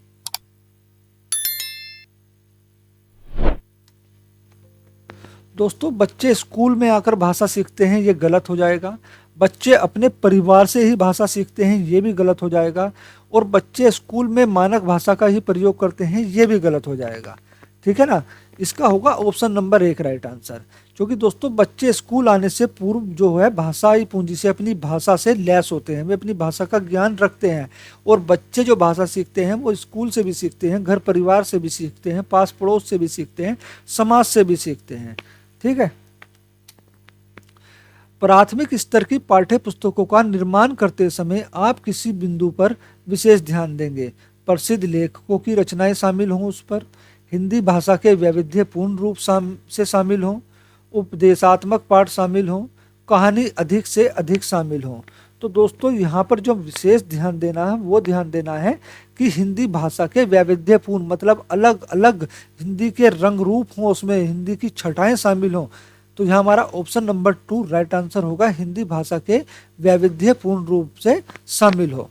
दोस्तों बच्चे स्कूल में आकर भाषा सीखते हैं ये गलत हो जाएगा, बच्चे अपने परिवार से ही भाषा सीखते हैं ये भी गलत हो जाएगा, और बच्चे स्कूल में मानक भाषा का ही प्रयोग करते हैं ये भी गलत हो जाएगा। ठीक है ना, इसका होगा ऑप्शन नंबर 1 राइट आंसर। क्योंकि दोस्तों बच्चे स्कूल आने से पूर्व जो है भाषाई पूंजी से अपनी भाषा से लैस होते हैं, वे अपनी भाषा का ज्ञान रखते हैं, और बच्चे जो भाषा सीखते हैं वो स्कूल से भी सीखते हैं, घर परिवार से भी सीखते हैं, पास पड़ोस से भी सीखते हैं, समाज से भी सीखते हैं। ठीक है, प्राथमिक स्तर की पाठ्य पुस्तकों का निर्माण करते समय आप किसी बिंदु पर विशेष ध्यान देंगे। प्रसिद्ध लेखकों की रचनाएं शामिल हों उस पर, हिंदी भाषा के वैविध्यपूर्ण रूप से शामिल हों, उपदेशात्मक पाठ शामिल हों, कहानी अधिक से अधिक शामिल हों। तो दोस्तों यहाँ पर जो विशेष ध्यान देना है वो ध्यान देना है कि हिंदी भाषा के वैविध्यपूर्ण मतलब अलग अलग हिंदी के रंग रूप हों, उसमें हिंदी की छटाएं शामिल हों। तो यहाँ हमारा ऑप्शन नंबर 2 राइट आंसर होगा, हिंदी भाषा के वैविध्यपूर्ण रूप से शामिल हो।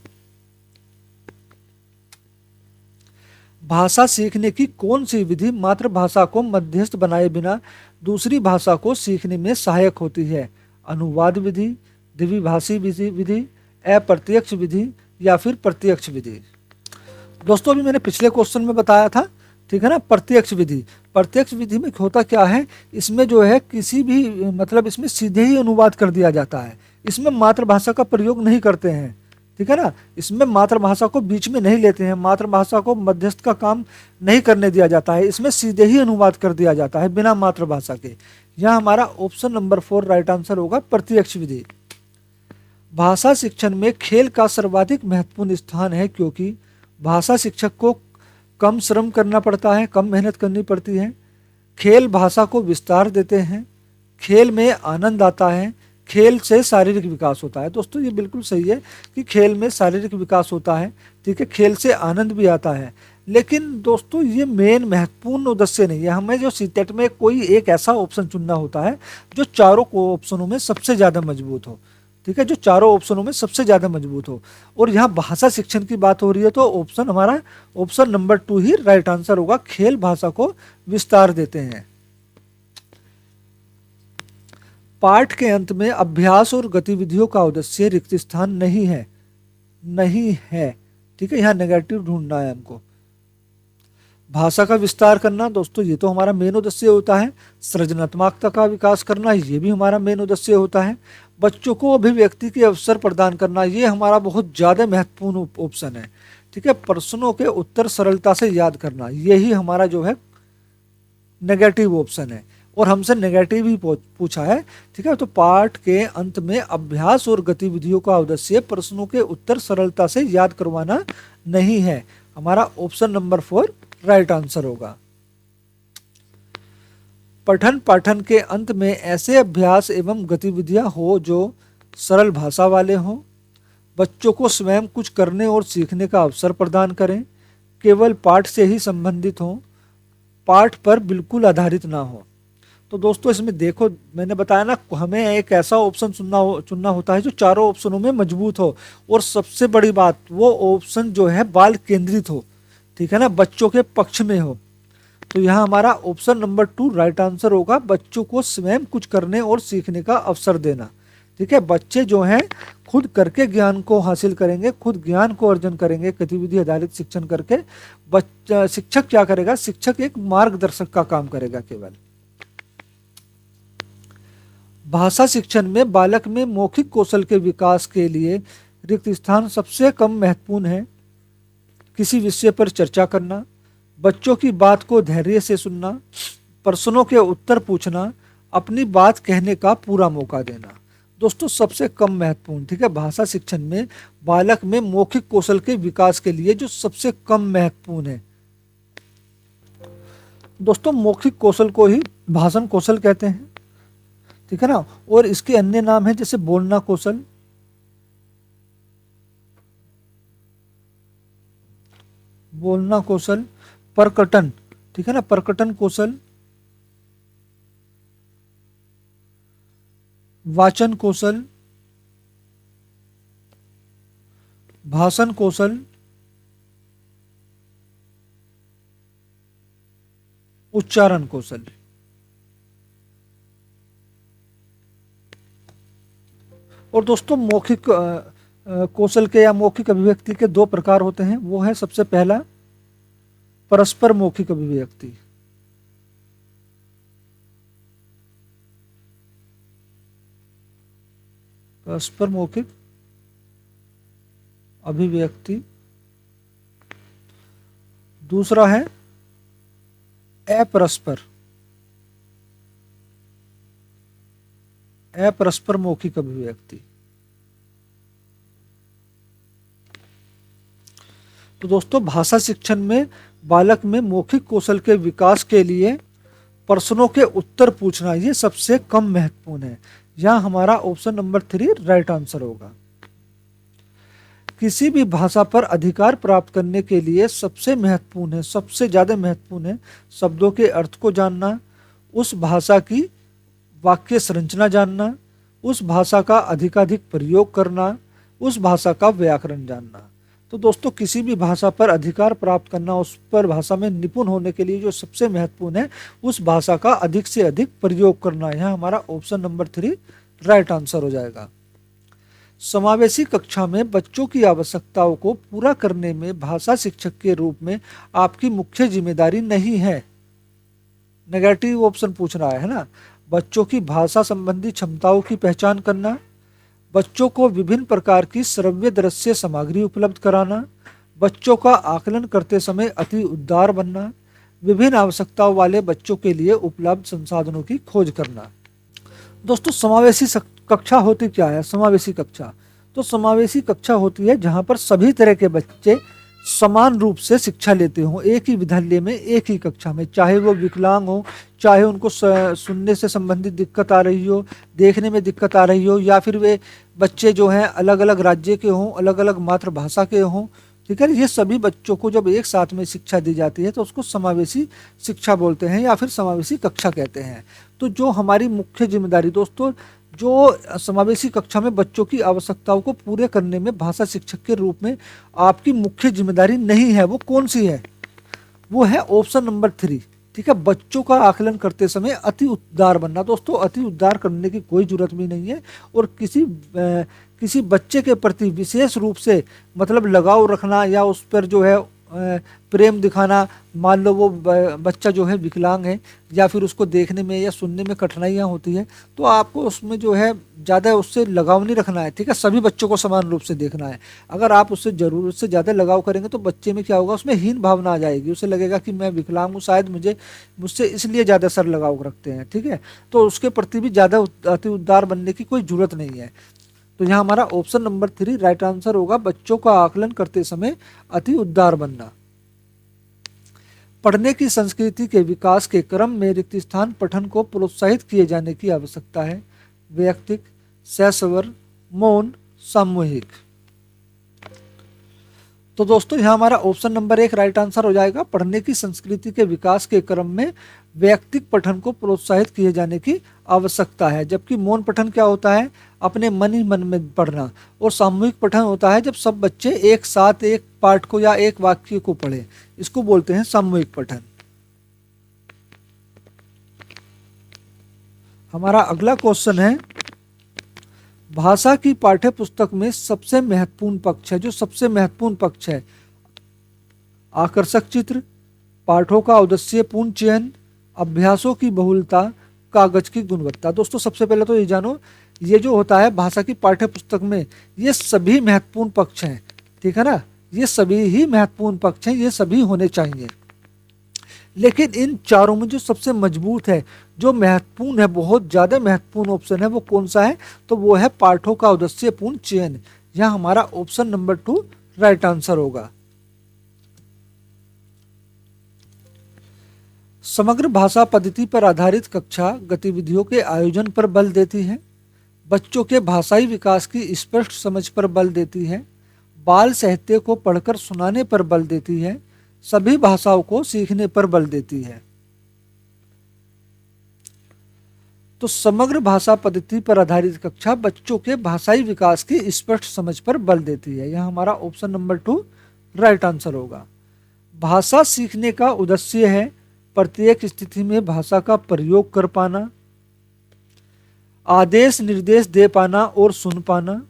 भाषा सीखने की कौन सी विधि मातृभाषा को मध्यस्थ बनाए बिना दूसरी भाषा को सीखने में सहायक होती है? अनुवाद विधि, द्विभाषी विधि, अप्रत्यक्ष विधि या फिर प्रत्यक्ष विधि। दोस्तों अभी मैंने पिछले क्वेश्चन में बताया था, ठीक है ना, प्रत्यक्ष विधि। प्रत्यक्ष विधि में होता क्या है, इसमें जो है किसी भी मतलब इसमें सीधे ही अनुवाद कर दिया जाता है, इसमें मातृभाषा का प्रयोग नहीं करते हैं। ठीक है ना। इसमें मातृभाषा को बीच में नहीं लेते हैं, मातृभाषा को मध्यस्थ का काम नहीं करने दिया जाता है, इसमें सीधे ही अनुवाद कर दिया जाता है बिना मातृभाषा के। यह हमारा ऑप्शन नंबर 4 राइट आंसर होगा, प्रत्यक्ष विधि। भाषा शिक्षण में खेल का सर्वाधिक महत्वपूर्ण स्थान है, क्योंकि भाषा शिक्षक को कम श्रम करना पड़ता है, कम मेहनत करनी पड़ती है। खेल भाषा को विस्तार देते हैं, खेल में आनंद आता है, खेल से शारीरिक विकास होता है। दोस्तों ये बिल्कुल सही है कि खेल में शारीरिक विकास होता है, ठीक है, खेल से आनंद भी आता है। लेकिन दोस्तों ये मेन महत्वपूर्ण उद्देश्य नहीं है। हमें जो सीटेट में कोई एक ऐसा ऑप्शन चुनना होता है जो चारों ऑप्शनों में सबसे ज़्यादा मजबूत हो, ठीक है, जो चारों ऑप्शनों में सबसे ज़्यादा मजबूत हो। और यहाँ भाषा शिक्षण की बात हो रही है तो ऑप्शन हमारा ऑप्शन नंबर 2 ही राइट आंसर होगा, खेल भाषा को विस्तार देते हैं। पाठ के अंत में अभ्यास और गतिविधियों का उद्देश्य रिक्त स्थान नहीं है, नहीं है, ठीक है, यहाँ नेगेटिव ढूंढना है हमको। भाषा का विस्तार करना दोस्तों ये तो हमारा मेन उद्देश्य होता है। सृजनात्मकता का विकास करना ये भी हमारा मेन उद्देश्य होता है। बच्चों को अभिव्यक्ति के अवसर प्रदान करना ये हमारा बहुत ज़्यादा महत्वपूर्ण ऑप्शन है, ठीक है। प्रश्नों के उत्तर सरलता से याद करना यही हमारा जो है नेगेटिव ऑप्शन है, और हमसे नेगेटिव ही पूछा है, ठीक है। तो पाठ के अंत में अभ्यास और गतिविधियों का उद्देश्य प्रश्नों के उत्तर सरलता से याद करवाना नहीं है, हमारा ऑप्शन नंबर 4 राइट आंसर होगा। पठन पाठन के अंत में ऐसे अभ्यास एवं गतिविधियां हो जो सरल भाषा वाले हों, बच्चों को स्वयं कुछ करने और सीखने का अवसर प्रदान करें, केवल पाठ से ही संबंधित हों, पाठ पर बिल्कुल आधारित ना हो। तो दोस्तों इसमें देखो मैंने बताया ना, हमें एक ऐसा ऑप्शन चुनना होता है जो चारों ऑप्शनों में मजबूत हो, और सबसे बड़ी बात वो ऑप्शन जो है बाल केंद्रित हो, ठीक है ना, बच्चों के पक्ष में हो। तो यहाँ हमारा ऑप्शन नंबर 2 राइट आंसर होगा, बच्चों को स्वयं कुछ करने और सीखने का अवसर देना, ठीक है। बच्चे जो हैं खुद करके ज्ञान को हासिल करेंगे, खुद ज्ञान को अर्जन करेंगे गतिविधि आधारित शिक्षण करके। शिक्षक क्या करेगा, शिक्षक एक मार्गदर्शक का काम करेगा केवल। भाषा शिक्षण में बालक में मौखिक कौशल के विकास के लिए रिक्त स्थान सबसे कम महत्वपूर्ण है। किसी विषय पर चर्चा करना, बच्चों की बात को धैर्य से सुनना, प्रश्नों के उत्तर पूछना, अपनी बात कहने का पूरा मौका देना। दोस्तों सबसे कम महत्वपूर्ण, ठीक है, भाषा शिक्षण में बालक में मौखिक कौशल के विकास के लिए जो सबसे कम महत्वपूर्ण है। दोस्तों मौखिक कौशल को ही भाषण कौशल कहते हैं, ठीक है ना, और इसके अन्य नाम है जैसे बोलना कौशल, बोलना कौशल, प्रकटन, ठीक है ना, प्रकटन कौशल, वाचन कौशल, भाषण कौशल, उच्चारण कौशल। और दोस्तों मौखिक कौशल के या मौखिक अभिव्यक्ति के 2 प्रकार होते हैं। वो है सबसे पहला परस्पर मौखिक अभिव्यक्ति, परस्पर मौखिक अभिव्यक्ति। दूसरा है अपरस्पर, अपरस्पर मौखिक अभिव्यक्ति। तो दोस्तों भाषा शिक्षण में बालक में मौखिक कौशल के विकास के लिए प्रश्नों के उत्तर पूछना ये सबसे कम महत्वपूर्ण है। यहाँ हमारा ऑप्शन नंबर 3 राइट आंसर होगा। किसी भी भाषा पर अधिकार प्राप्त करने के लिए सबसे महत्वपूर्ण है, सबसे ज़्यादा महत्वपूर्ण है शब्दों के अर्थ को जानना, उस भाषा की वाक्य संरचना जानना, उस भाषा का अधिकाधिक प्रयोग करना, उस भाषा का व्याकरण जानना। तो दोस्तों किसी भी भाषा पर अधिकार प्राप्त करना, उस पर भाषा में निपुण होने के लिए जो सबसे महत्वपूर्ण है उस भाषा का अधिक से अधिक प्रयोग करना। यहाँ हमारा ऑप्शन नंबर 3 राइट आंसर हो जाएगा। समावेशी कक्षा में बच्चों की आवश्यकताओं को पूरा करने में भाषा शिक्षक के रूप में आपकी मुख्य जिम्मेदारी नहीं है। नेगेटिव ऑप्शन पूछ रहा है ना। बच्चों की भाषा संबंधी क्षमताओं की पहचान करना, बच्चों को विभिन्न प्रकार की श्रव्य दृश्य सामग्री उपलब्ध कराना, बच्चों का आकलन करते समय अति उदार बनना, विभिन्न आवश्यकताओं वाले बच्चों के लिए उपलब्ध संसाधनों की खोज करना। दोस्तों समावेशी कक्षा होती क्या है? समावेशी कक्षा तो समावेशी कक्षा होती है जहां पर सभी तरह के बच्चे समान रूप से शिक्षा लेते हों, एक ही विद्यालय में, एक ही कक्षा में, चाहे वो विकलांग हो, चाहे उनको सुनने से संबंधित दिक्कत आ रही हो, देखने में दिक्कत आ रही हो, या फिर वे बच्चे जो हैं अलग अलग राज्य के हों, अलग अलग मातृभाषा के हों। ठीक है, ये सभी बच्चों को जब एक साथ में शिक्षा दी जाती है तो उसको समावेशी शिक्षा बोलते हैं या फिर समावेशी कक्षा कहते हैं। तो जो हमारी मुख्य जिम्मेदारी दोस्तों, जो समावेशी कक्षा में बच्चों की आवश्यकताओं को पूरे करने में भाषा शिक्षक के रूप में आपकी मुख्य जिम्मेदारी नहीं है, वो कौन सी है? वो है ऑप्शन नंबर 3। ठीक है, बच्चों का आकलन करते समय अति उदार बनना। दोस्तों अति उदार करने की कोई जरूरत भी नहीं है, और किसी बच्चे के प्रति विशेष रूप से मतलब लगाव रखना या उस पर जो है प्रेम दिखाना। मान लो वो बच्चा जो है विकलांग है या फिर उसको देखने में या सुनने में कठिनाइयाँ होती है, तो आपको उसमें जो है ज़्यादा उससे लगाव नहीं रखना है। ठीक है, सभी बच्चों को समान रूप से देखना है। अगर आप उससे ज़रूरत से ज़्यादा लगाव करेंगे तो बच्चे में क्या होगा, उसमें हीन भावना आ जाएगी, उसे लगेगा कि मैं विकलांग हूँ, शायद मुझसे इसलिए ज़्यादा सर लगाव रखते हैं। ठीक है, तो उसके प्रति भी ज़्यादा अति उदार बनने की कोई ज़रूरत नहीं है। तो यहाँ हमारा ऑप्शन नंबर 3 राइट आंसर होगा, बच्चों का आकलन करते समय अति उदार बनना। पढ़ने की संस्कृति के विकास के क्रम में रिक्त स्थान पठन को प्रोत्साहित किए जाने की आवश्यकता है। वैयक्तिक, सहस्वर, मौन, सामूहिक। तो दोस्तों यहाँ हमारा ऑप्शन नंबर 1 राइट आंसर हो जाएगा। पढ़ने की संस्कृति के विकास के क्रम में वैयक्तिक पठन को प्रोत्साहित किए जाने की आवश्यकता है, जबकि मौन पठन क्या होता है, अपने मन ही मन में पढ़ना। और सामूहिक पठन होता है जब सब बच्चे एक साथ एक पाठ को या एक वाक्य को पढ़े, इसको बोलते हैं सामूहिक पठन। हमारा अगला क्वेश्चन है, भाषा की पाठ्य पुस्तक में सबसे महत्वपूर्ण पक्ष है, जो सबसे महत्वपूर्ण पक्ष है, आकर्षक चित्र, पाठों का औद्देश्यपूर्ण चयन, अभ्यासों की बहुलता, कागज की गुणवत्ता। दोस्तों सबसे पहले तो ये जानो, ये जो होता है भाषा की पाठ्य पुस्तक में, ये सभी महत्वपूर्ण पक्ष हैं। ठीक है ना, ये सभी ही महत्वपूर्ण पक्ष हैं, ये सभी होने चाहिए। लेकिन इन चारों में जो सबसे मजबूत है, जो महत्वपूर्ण है, बहुत ज़्यादा महत्वपूर्ण ऑप्शन है, वो कौन सा है? तो वो है पाठों का औद्देश्यपूर्ण चयन। यहाँ हमारा ऑप्शन नंबर 2 राइट आंसर होगा। समग्र भाषा पद्धति पर आधारित कक्षा गतिविधियों के आयोजन पर बल देती है, बच्चों के भाषाई विकास की स्पष्ट समझ पर बल देती है, बाल साहित्य को पढ़कर सुनाने पर बल देती है, सभी भाषाओं को सीखने पर बल देती है। तो समग्र भाषा पद्धति पर आधारित कक्षा बच्चों के भाषाई विकास की स्पष्ट समझ पर बल देती है। यह हमारा ऑप्शन नंबर 2 राइट आंसर होगा। भाषा सीखने का उद्देश्य है प्रत्येक स्थिति में भाषा का प्रयोग कर पाना, आदेश निर्देश दे पाना और सुन पाना,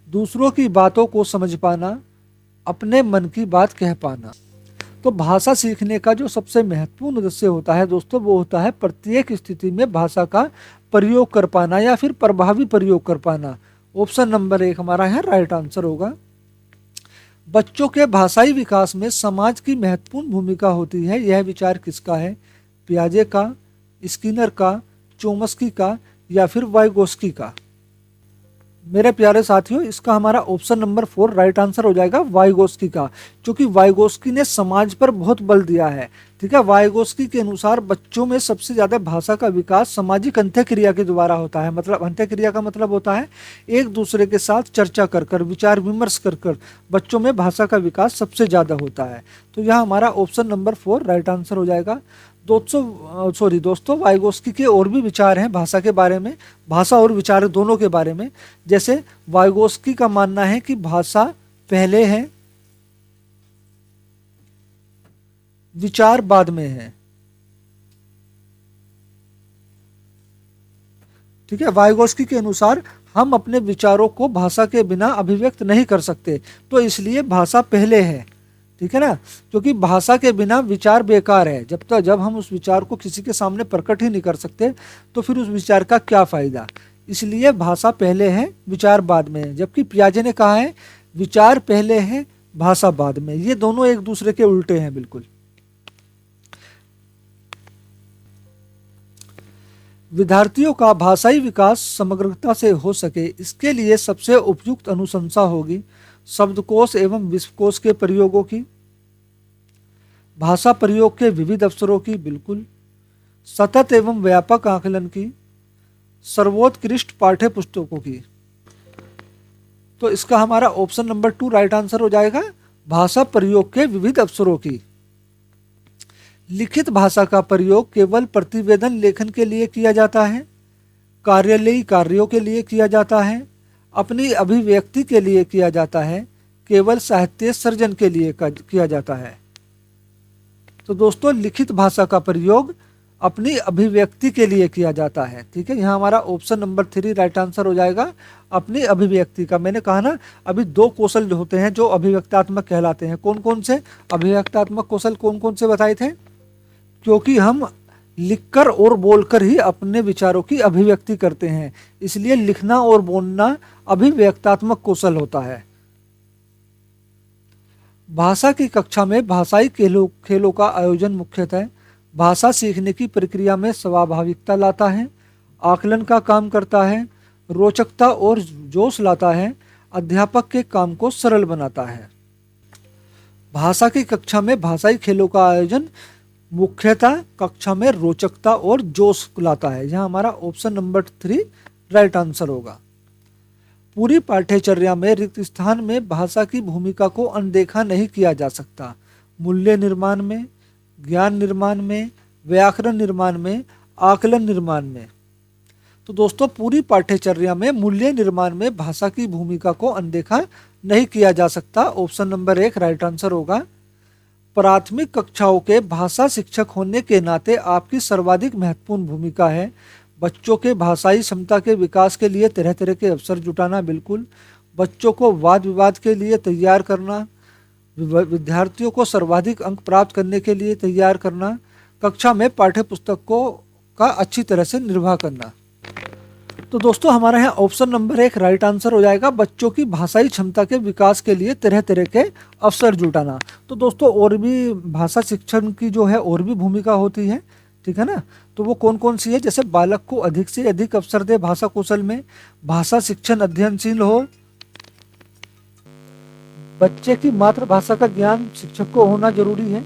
दूसरों की बातों को समझ पाना, अपने मन की बात कह पाना। तो भाषा सीखने का जो सबसे महत्वपूर्ण उद्देश्य होता है दोस्तों, वो होता है प्रत्येक स्थिति में भाषा का प्रयोग कर पाना या फिर प्रभावी प्रयोग कर पाना। ऑप्शन नंबर 1 हमारा यहाँ राइट आंसर होगा। बच्चों के भाषाई विकास में समाज की महत्वपूर्ण भूमिका होती है, यह विचार किसका है? पियाजे का, स्किनर का, चोम्स्की का या फिर वाइगोस्की का? मेरे प्यारे साथियों, इसका हमारा ऑप्शन नंबर 4 राइट आंसर हो जाएगा, वाइगोस्की का, क्योंकि वाइगोस्की ने समाज पर बहुत बल दिया है। ठीक है, वाइगोस्की के अनुसार बच्चों में सबसे ज़्यादा भाषा का विकास सामाजिक अंत्यक्रिया के द्वारा होता है। मतलब अंत्यक्रिया का मतलब होता है एक दूसरे के साथ चर्चा कर कर, विचार विमर्श कर कर बच्चों में भाषा का विकास सबसे ज़्यादा होता है। तो यह हमारा ऑप्शन नंबर 4 राइट आंसर हो जाएगा। दोस्तों वाइगोस्की के और भी विचार हैं भाषा के बारे में, भाषा और विचार दोनों के बारे में। जैसे वाइगोस्की का मानना है कि भाषा पहले है, विचार बाद में है। ठीक है, वाइगोस्की के अनुसार हम अपने विचारों को भाषा के बिना अभिव्यक्त नहीं कर सकते, तो इसलिए भाषा पहले है। ठीक है ना, क्योंकि भाषा के बिना विचार बेकार है। जब हम उस विचार को किसी के सामने प्रकट ही नहीं कर सकते तो फिर उस विचार का क्या फायदा। इसलिए भाषा पहले है विचार बाद में है। जबकि पियाजे ने कहा है विचार पहले है भाषा बाद में। ये दोनों एक दूसरे के उल्टे हैं बिल्कुल। विद्यार्थियों का भाषाई विकास समग्रता से हो सके, इसके लिए सबसे उपयुक्त अनुशंसा होगी शब्दकोश एवं विश्वकोश के प्रयोगों की, भाषा प्रयोग के विविध अवसरों की, बिल्कुल सतत एवं व्यापक आकलन की, सर्वोत्कृष्ट पाठ्य पुस्तकों की। तो इसका हमारा ऑप्शन नंबर 2 राइट आंसर हो जाएगा, भाषा प्रयोग के विविध अवसरों की। लिखित भाषा का प्रयोग केवल प्रतिवेदन लेखन के लिए किया जाता है, कार्यालयी कार्यों के लिए किया जाता है, अपनी अभिव्यक्ति के लिए किया जाता है, केवल साहित्य सर्जन के लिए किया जाता है। तो दोस्तों लिखित भाषा का प्रयोग अपनी अभिव्यक्ति के लिए किया जाता है। ठीक है, यहाँ हमारा ऑप्शन नंबर 3 राइट आंसर हो जाएगा, अपनी अभिव्यक्ति का। मैंने कहा ना अभी 2 कौशल जो होते हैं जो अभिव्यक्तात्मक कहलाते हैं। कौन कौन से अभिव्यक्तात्मक कौशल कौन कौन से बताए थे? क्योंकि हम लिखकर और बोलकर ही अपने विचारों की अभिव्यक्ति करते हैं, इसलिए लिखना और बोलना अभिव्यक्तात्मक कौशल होता है। भाषा की कक्षा में भाषाई खेलों का आयोजन मुख्यतः भाषा सीखने की प्रक्रिया में स्वाभाविकता लाता है, आकलन का काम करता है, रोचकता और जोश लाता है, अध्यापक के काम को सरल बनाता है। भाषा की कक्षा में भाषाई खेलों का आयोजन मुख्यतः कक्षा में रोचकता और जोश लाता है। यहाँ हमारा ऑप्शन नंबर 3 राइट आंसर होगा। पूरी पाठ्यचर्या में रिक्त स्थान में भाषा की भूमिका को अनदेखा नहीं किया जा सकता। मूल्य निर्माण में, ज्ञान निर्माण में, व्याकरण निर्माण में, आकलन निर्माण में। तो दोस्तों पूरी पाठ्यचर्या में मूल्य निर्माण में भाषा की भूमिका को अनदेखा नहीं किया जा सकता। ऑप्शन नंबर 1 राइट आंसर होगा। प्राथमिक कक्षाओं के भाषा शिक्षक होने के नाते आपकी सर्वाधिक महत्वपूर्ण भूमिका है बच्चों के भाषाई क्षमता के विकास के लिए तरह तरह के अवसर जुटाना, बिल्कुल बच्चों को वाद विवाद के लिए तैयार करना, विद्यार्थियों को सर्वाधिक अंक प्राप्त करने के लिए तैयार करना, कक्षा में पाठ्य पुस्तकों का अच्छी तरह से निर्वाह करना। तो दोस्तों हमारा यहाँ ऑप्शन नंबर 1 राइट आंसर हो जाएगा, बच्चों की भाषाई क्षमता के विकास के लिए तरह तरह के अवसर जुटाना। तो दोस्तों और भी भाषा शिक्षण की जो है और भी भूमिका होती है, ठीक है ना। तो वो कौन कौन सी है? जैसे बालक को अधिक से अधिक अवसर दे भाषा कौशल में, भाषा शिक्षण अध्ययनशील हो, बच्चे की मातृभाषा का ज्ञान शिक्षक को होना जरूरी है,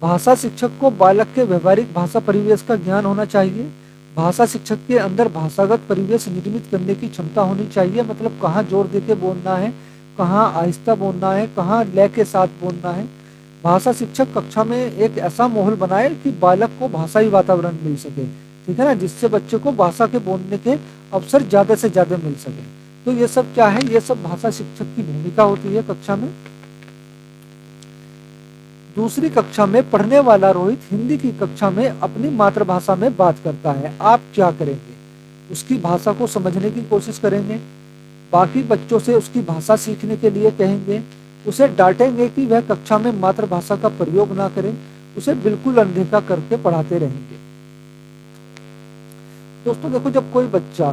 भाषा शिक्षक को बालक के व्यवहारिक भाषा परिवेश का ज्ञान होना चाहिए, भाषा शिक्षक के अंदर भाषागत परिवेश निर्मित करने की क्षमता होनी चाहिए, मतलब कहाँ जोर देके बोलना है, कहाँ आहिस्ता बोलना है, कहाँ लय के साथ बोलना है। भाषा शिक्षक कक्षा में एक ऐसा माहौल बनाए कि बालक को भाषाई वातावरण मिल सके, ठीक है ना, जिससे बच्चे को भाषा के बोलने के अवसर ज्यादा से ज्यादा मिल सके। तो ये सब क्या है? ये सब भाषा शिक्षक की भूमिका होती है कक्षा में। दूसरी कक्षा में पढ़ने वाला रोहित हिंदी की कक्षा में अपनी मातृभाषा में बात करता है, आप क्या करेंगे? उसकी भाषा को समझने की कोशिश करेंगे, बाकी बच्चों से उसकी भाषा सीखने के लिए कहेंगे, उसे डांटेंगे कि वह कक्षा में मातृभाषा का प्रयोग ना करे, उसे बिल्कुल अनदेखा करके पढ़ाते रहेंगे। दोस्तों देखो, जब कोई बच्चा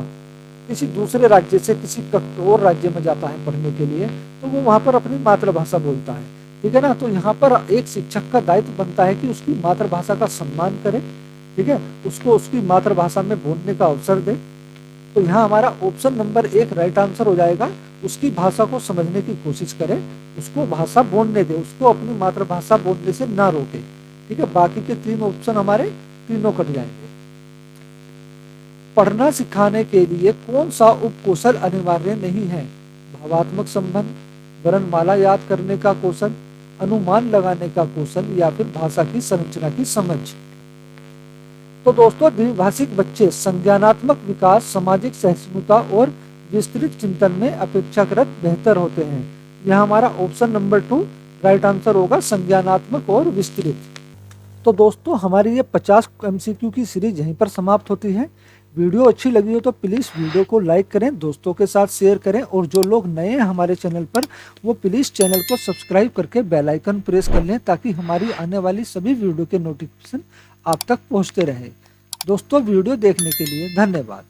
किसी दूसरे राज्य से किसी और राज्य में जाता है पढ़ने के लिए, तो वो वहां पर अपनी मातृभाषा बोलता है, ठीक है ना। तो यहाँ पर एक शिक्षक का दायित्व बनता है कि उसकी मातृभाषा का सम्मान करे, ठीक है, उसको उसकी मातृभाषा में बोलने का अवसर दे। तो यहाँ हमारा ऑप्शन नंबर 1 राइट आंसर हो जाएगा, उसकी भाषा को समझने की कोशिश करे, उसको भाषा बोलने दे, उसको अपनी मातृभाषा बोलने से ना रोके, ठीक है। बाकी के 3 ऑप्शन हमारे तीनों कट जाएंगे। पढ़ना सिखाने के लिए कौन सा उपकौशल अनिवार्य नहीं है? भावात्मक संबंध, वर्णमाला याद करने का कौशल, अनुमान लगाने का कौशल, या फिर भाषा की संरचना की समझ। तो दोस्तों द्विभाषिक बच्चे संज्ञानात्मक विकास, सामाजिक सहिष्णुता और विस्तृत चिंतन में अपेक्षाकृत बेहतर होते हैं। यह हमारा ऑप्शन नंबर 2 राइट आंसर होगा, संज्ञानात्मक और विस्तृत। तो दोस्तों हमारी ये 50 MCQ की सीरीज यहीं पर समाप्त होती है। वीडियो अच्छी लगी हो तो प्लीज़ वीडियो को लाइक करें, दोस्तों के साथ शेयर करें, और जो लोग नए हैं हमारे चैनल पर वो प्लीज़ चैनल को सब्सक्राइब करके बेल आइकन प्रेस कर लें, ताकि हमारी आने वाली सभी वीडियो के नोटिफिकेशन आप तक पहुंचते रहे। दोस्तों वीडियो देखने के लिए धन्यवाद।